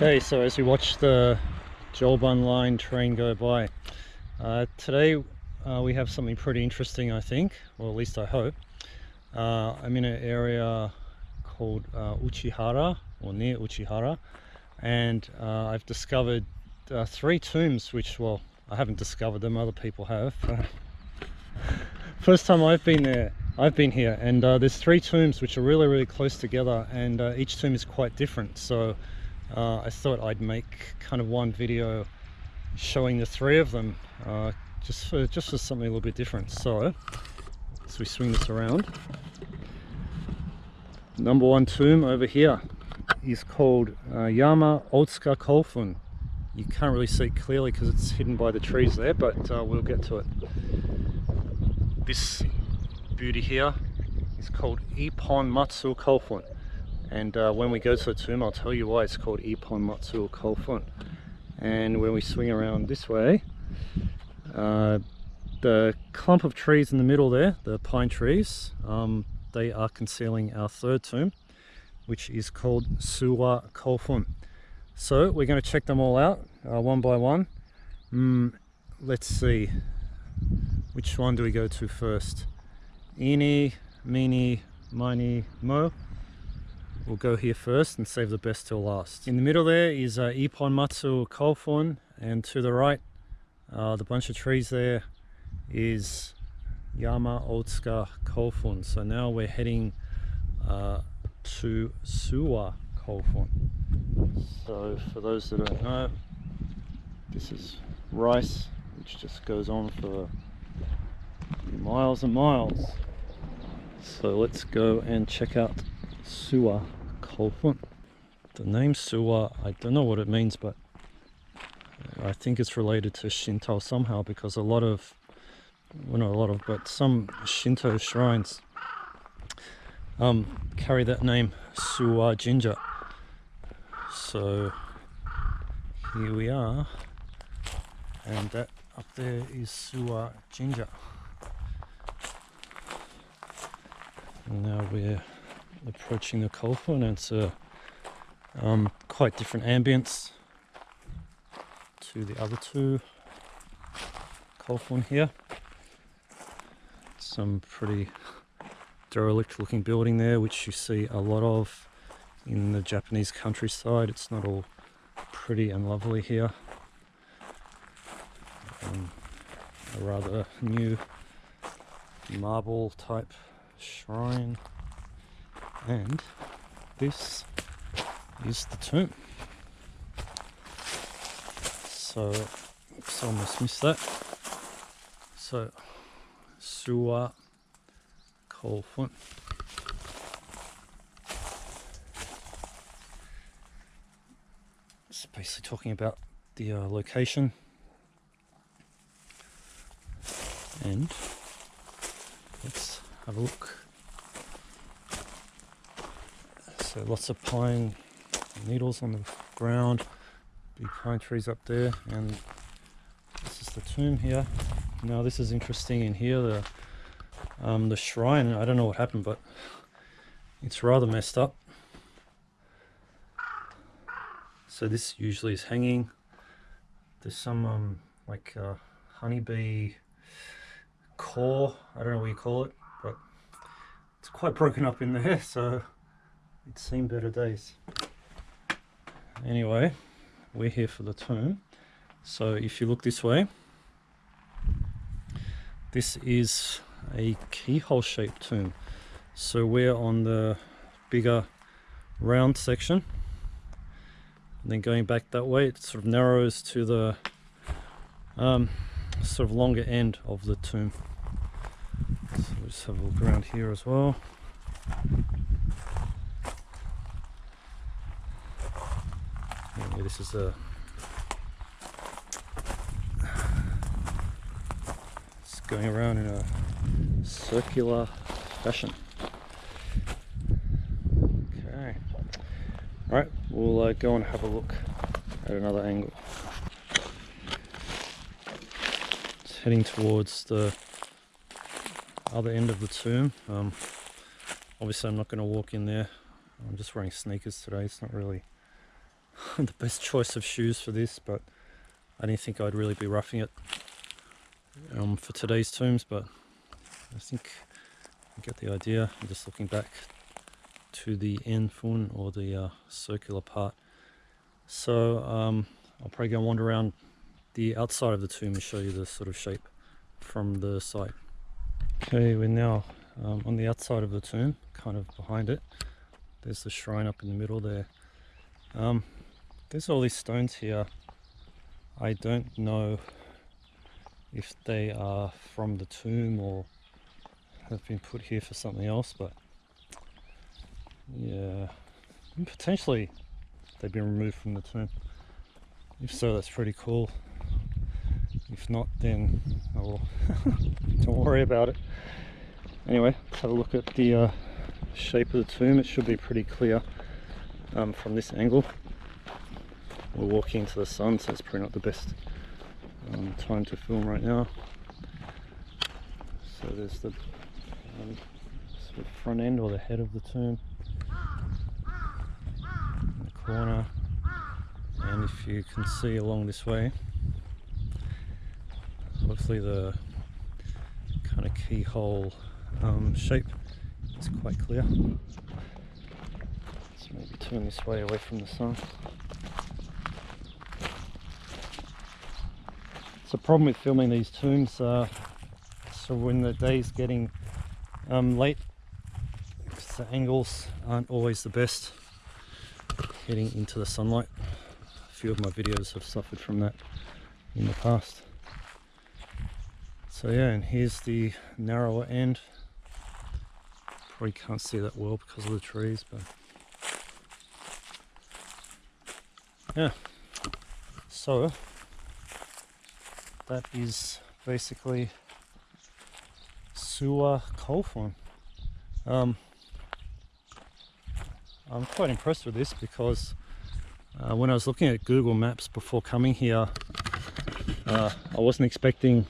Okay, so as we watch the Jolbun line train go by, today we have something pretty interesting, I think, or at least I hope. I'm in an area called Uchihara, or near Uchihara, and I've discovered three tombs, which, well, I haven't discovered them, other people have. First time I've been there, I've been here, and there's three tombs which are really close together, and each tomb is quite different. So I thought I'd make kind of one video showing the three of them, just for something a little bit different. So as we swing this around, number one tomb over here is called Yamaozuka Kofun. You can't really see it clearly because it's hidden by the trees there, but we'll get to it. This beauty here is called Ipponmatsu Kofun, and when we go to the tomb I'll tell you why it's called Ipponmatsu Kofun. And when we swing around this way, the clump of trees in the middle there, the pine trees, they are concealing our third tomb, which is called Suwa Kofun. So we're going to check them all out one by one. Let's see, which one do we go to first? Eeny, meeny, miny, mo. We'll go here first and save the best till last. In the middle there is Ipponmatsu Kofun, and to the right, the bunch of trees there, is Yamaozuka Kofun. So now we're heading to Suwa Kofun. So for those that don't know, this is rice which just goes on for miles and miles. So let's go and check out Suwa Kofun. The name Suwa, I don't know what it means, but I think it's related to Shinto somehow, because a lot of, well, not a lot of, but some Shinto shrines carry that name, Suwa Jinja. So here we are, and that up there is Suwa Jinja. And now we're approaching the Kofun, and it's a quite different ambience to the other two Kofun here. Some pretty derelict looking building there, which you see a lot of in the Japanese countryside. It's not all pretty and lovely here. A rather new marble type shrine, and this is the tomb. So oops, almost missed that. So Suwa Kofun. It's basically talking about the location, and let's have a look. So lots of pine needles on the ground, big pine trees up there, and this is the tomb here. Now this is interesting in here, the shrine, I don't know what happened, but it's rather messed up. So this usually is hanging. There's some like honeybee core, I don't know what you call it, but it's quite broken up in there, so it's seen better days. Anyway, we're here for the tomb. So if you look this way, this is a keyhole shaped tomb. So we're on the bigger round section, and then going back that way it sort of narrows to the sort of longer end of the tomb. So we'll just have a look around here as well. Yeah, this is it's going around in a circular fashion. Okay, all right, we'll go and have a look at another angle. It's heading towards the other end of the tomb. Obviously I'm not going to walk in there. I'm just wearing sneakers today. It's not really the best choice of shoes for this, but I didn't think I'd really be roughing it for today's tombs, but I think you get the idea. I'm just looking back to the enfun, or the circular part. So I'll probably go wander around the outside of the tomb and show you the sort of shape from the side. Okay, we're now on the outside of the tomb, kind of behind it. There's the shrine up in the middle there. There's all these stones here. I don't know if they are from the tomb or have been put here for something else, but yeah, and potentially they've been removed from the tomb. If so, that's pretty cool. If not, then oh, don't worry about it. Anyway, let's have a look at the shape of the tomb. It should be pretty clear from this angle. We're walking into the sun, so it's probably not the best time to film right now. So there's the sort of front end, or the head of the tomb in the corner, and if you can see along this way, hopefully the kind of keyhole shape is quite clear. Let's maybe turn this way away from the sun. The problem with filming these tombs, so when the day's getting late, the angles aren't always the best heading into the sunlight. A few of my videos have suffered from that in the past. So yeah, and here's the narrower end. Probably can't see that well because of the trees, but yeah. So that is basically Suwa Kofun. I'm quite impressed with this because when I was looking at Google Maps before coming here, I wasn't expecting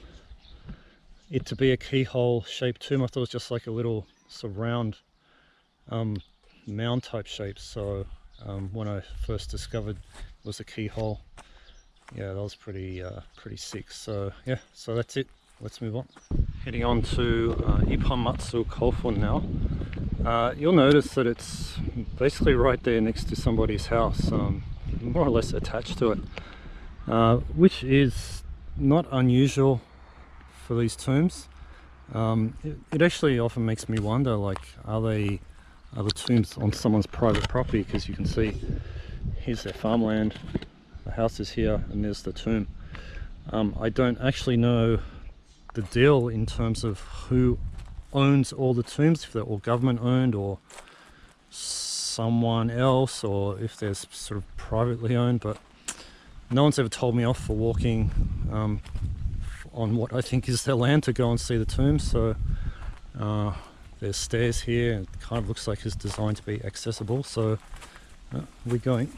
it to be a keyhole shaped tomb. I thought it was just like a little sort of round mound type shape. So when I first discovered it was a keyhole, yeah, that was pretty sick. So yeah, so that's it. Let's move on. Heading on to Ipponmatsu Kofun now. You'll notice that it's basically right there next to somebody's house, more or less attached to it, which is not unusual for these tombs. It actually often makes me wonder, like, are the tombs on someone's private property? Because you can see here's their farmland, the house is here, and there's the tomb. I don't actually know the deal in terms of who owns all the tombs, if they're all government owned or someone else, or if they're sort of privately owned, but no one's ever told me off for walking on what I think is their land to go and see the tomb. So there's stairs here, and it kind of looks like it's designed to be accessible, so we're going.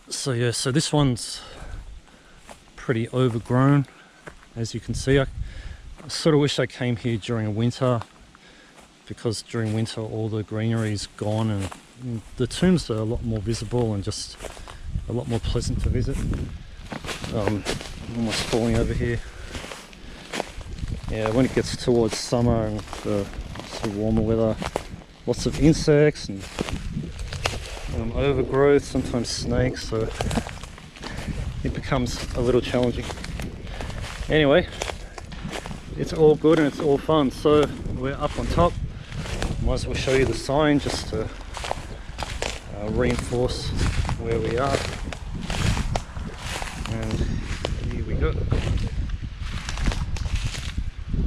So yeah, so this one's pretty overgrown, as you can see. I sort of wish I came here during winter, because during winter all the greenery is gone and the tombs are a lot more visible and just a lot more pleasant to visit. Almost falling over here. Yeah, when it gets towards summer and the sort of warmer weather, lots of insects and overgrowth, sometimes snakes, so it becomes a little challenging. Anyway, it's all good and it's all fun. So we're up on top. Might as well show you the sign just to reinforce where we are. And here we go.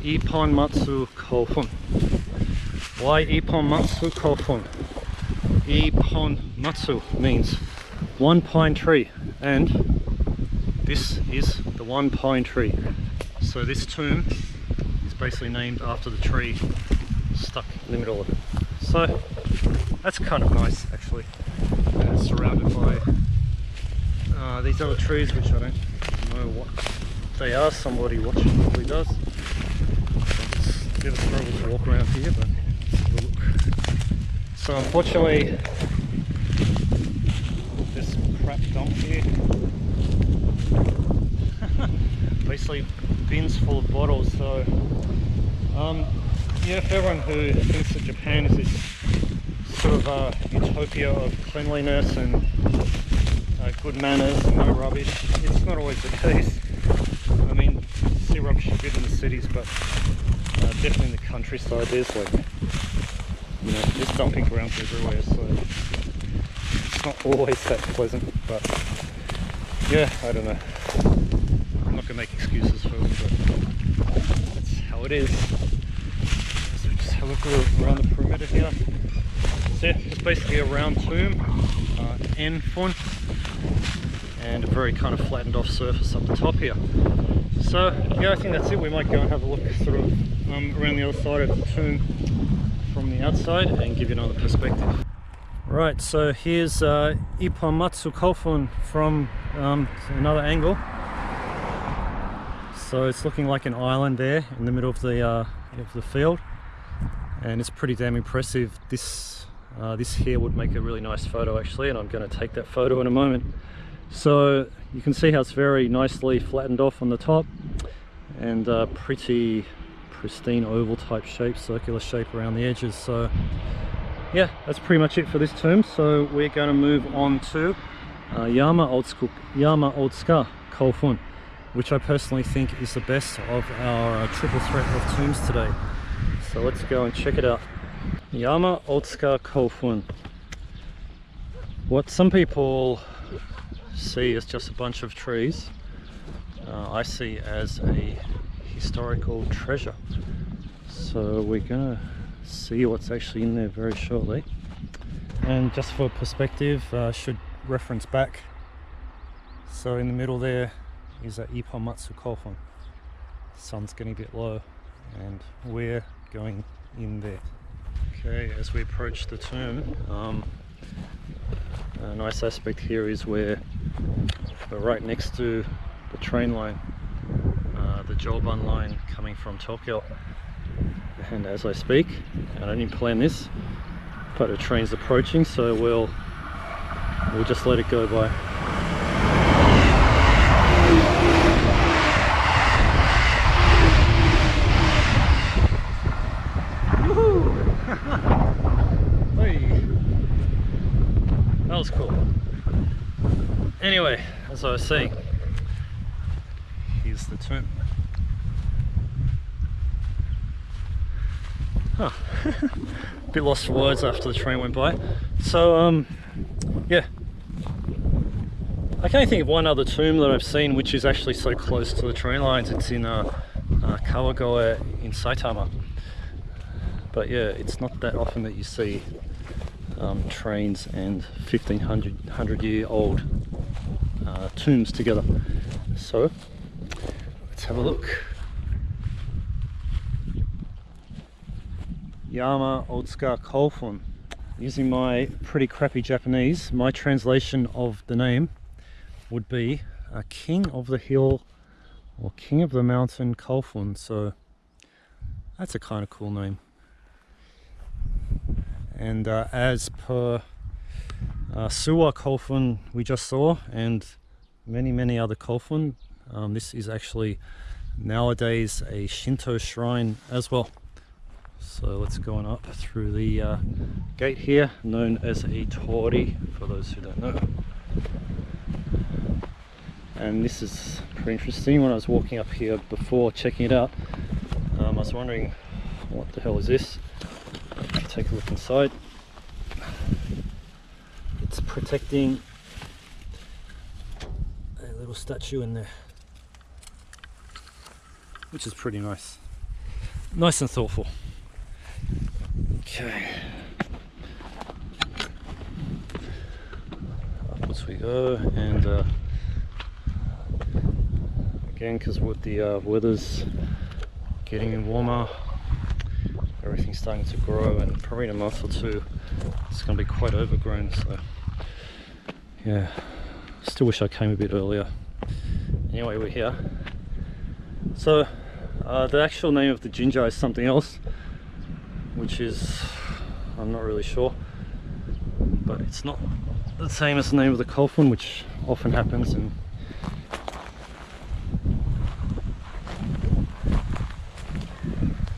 Ipponmatsu Kofun. Why Ipponmatsu Kofun? Ipponmatsu means one pine tree, and this is the one pine tree. So this tomb is basically named after the tree stuck in the middle of it. So that's kind of nice, actually. And it's surrounded by these other trees, which I don't know what they are. Somebody watching probably does. It's a bit of a struggle to walk around here, but let's have a look. So unfortunately, crap dump here. Basically bins full of bottles. So yeah, for everyone who thinks that Japan is this sort of utopia of cleanliness and good manners and no rubbish, it's not always the case. I mean, you see rubbish a bit in the cities, but definitely in the countryside there's like, you know, there's dumping grounds everywhere, so it's not always that pleasant. But yeah, I don't know, I'm not gonna make excuses for them, but that's how it is. So just have a look around the perimeter here. So yeah, it's basically a round tomb, N-fun, and a very kind of flattened off surface up the top here. So yeah, I think that's it. We might go and have a look sort of around the other side of the tomb from the outside and give you another perspective. Right, so here's Ipponmatsu Kofun from another angle. So it's looking like an island there in the middle of the field, and it's pretty damn impressive. This here would make a really nice photo actually, and I'm going to take that photo in a moment. So you can see how it's very nicely flattened off on the top, and pretty pristine oval type shape, circular shape around the edges. So yeah, that's pretty much it for this tomb. So we're going to move on to Yamaozuka Kofun, which I personally think is the best of our triple threat of tombs today. So let's go and check it out. Yamaozuka Kofun. What some people see as just a bunch of trees, I see as a historical treasure. So we're gonna see what's actually in there very shortly. And just for perspective, should reference back. So in the middle there is a Ipponmatsu Kofun. The sun's getting a bit low, and we're going in there. Okay, as we approach the tomb, a nice aspect here is we're right next to the train line, the Joban line coming from Tokyo. And as I speak, I don't even plan this, but a train's approaching, so we'll just let it go by. That was cool. Anyway, as I was saying, here's the tomb. Huh. Bit lost for words after the train went by. So yeah, I can't think of one other tomb that I've seen which is actually so close to the train lines. It's in Kawagoe in Saitama. But yeah, it's not that often that you see trains and 1,500-year-old tombs together. So let's have a look. Yamaozuka Kofun. Using my pretty crappy Japanese, my translation of the name would be King of the Hill or King of the Mountain Kofun. So that's a kind of cool name. And as per Suwa Kofun we just saw, and many other Kofun, this is actually nowadays a Shinto shrine as well. So let's go on up through the gate here, known as a tori for those who don't know. And this is pretty interesting. When I was walking up here before checking it out, I was wondering, what the hell is this? Take a look inside. It's protecting a little statue in there, which is pretty nice. Nice and thoughtful. Okay. Upwards we go, and again, because with the weather's getting warmer, everything's starting to grow, and probably in a month or two it's going to be quite overgrown. So yeah, still wish I came a bit earlier. Anyway, we're here. So the actual name of the jinja is something else, which is, I'm not really sure, but it's not the same as the name of the Kofun, which often happens. And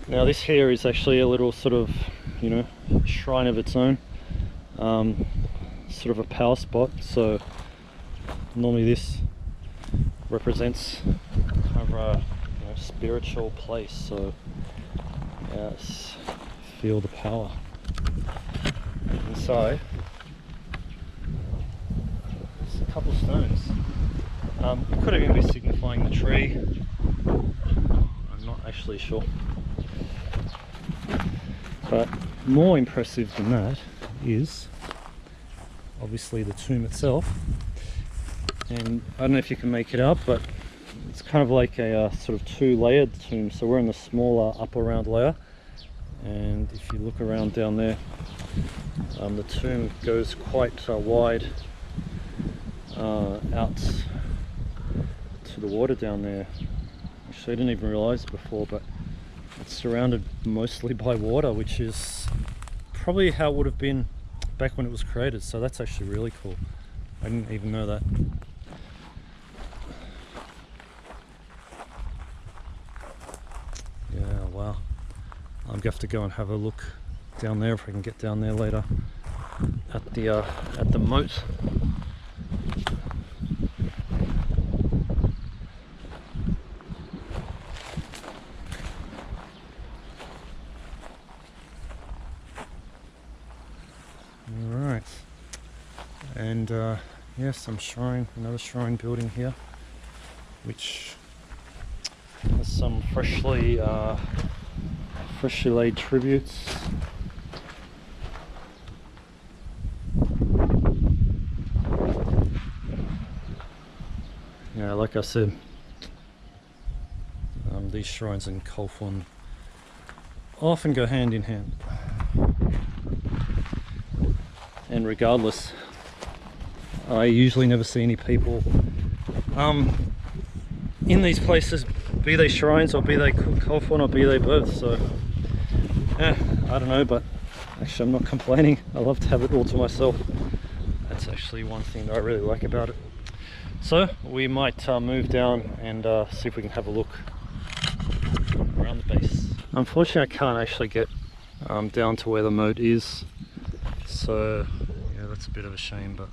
now this here is actually a little sort of, you know, shrine of its own, sort of a power spot. So normally this represents kind of a, you know, spiritual place. So yes, feel the power inside. There's a couple stones. It could even be signifying the tree. I'm not actually sure. But more impressive than that is obviously the tomb itself. And I don't know if you can make it out, but it's kind of like a sort of two-layered tomb. So we're in the smaller upper round layer, and if you look around down there, the tomb goes quite wide out to the water down there. Actually, I didn't even realize it before, but it's surrounded mostly by water, which is probably how it would have been back when it was created. So that's actually really cool. I didn't even know that. Yeah, wow. I'm gonna have to go and have a look down there if I can get down there later at the moat. Alright, and yeah, another shrine building here, which has some freshly laid tributes. Yeah, like I said, these shrines in Kofun often go hand in hand. And regardless, I usually never see any people in these places, be they shrines or be they Kofun or be they both. So yeah, I don't know, but actually I'm not complaining. I love to have it all to myself. That's actually one thing that I really like about it. So we might move down and see if we can have a look around the base. Unfortunately I can't actually get down to where the moat is, so yeah, that's a bit of a shame, but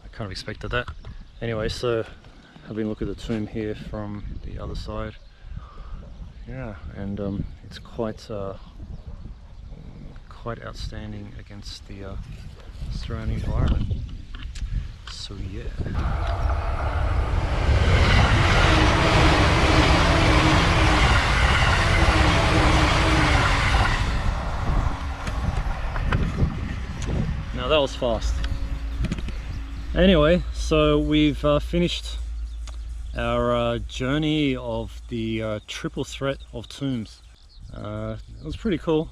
I kind of expected that. Anyway, so having a look at the tomb here from the other side. Yeah, and it's quite outstanding against the surrounding environment. So yeah. Now that was fast. Anyway, so we've finished our journey of the triple threat of tombs. It was pretty cool.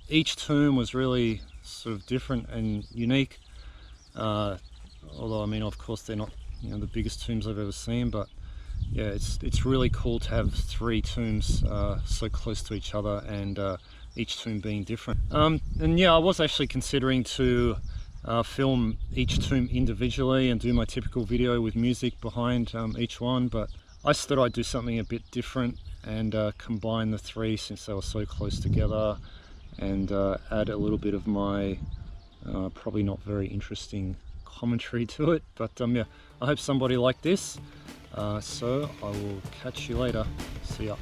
Each tomb was really sort of different and unique. Although I mean, of course, they're not, you know, the biggest tombs I've ever seen, but yeah, it's really cool to have three tombs so close to each other, and each tomb being different. And yeah, I was actually considering to film each tomb individually and do my typical video with music behind each one, but I just thought I'd do something a bit different and combine the three since they were so close together, and add a little bit of my probably not very interesting commentary to it. But yeah, I hope somebody liked this. So I will catch you later. See ya.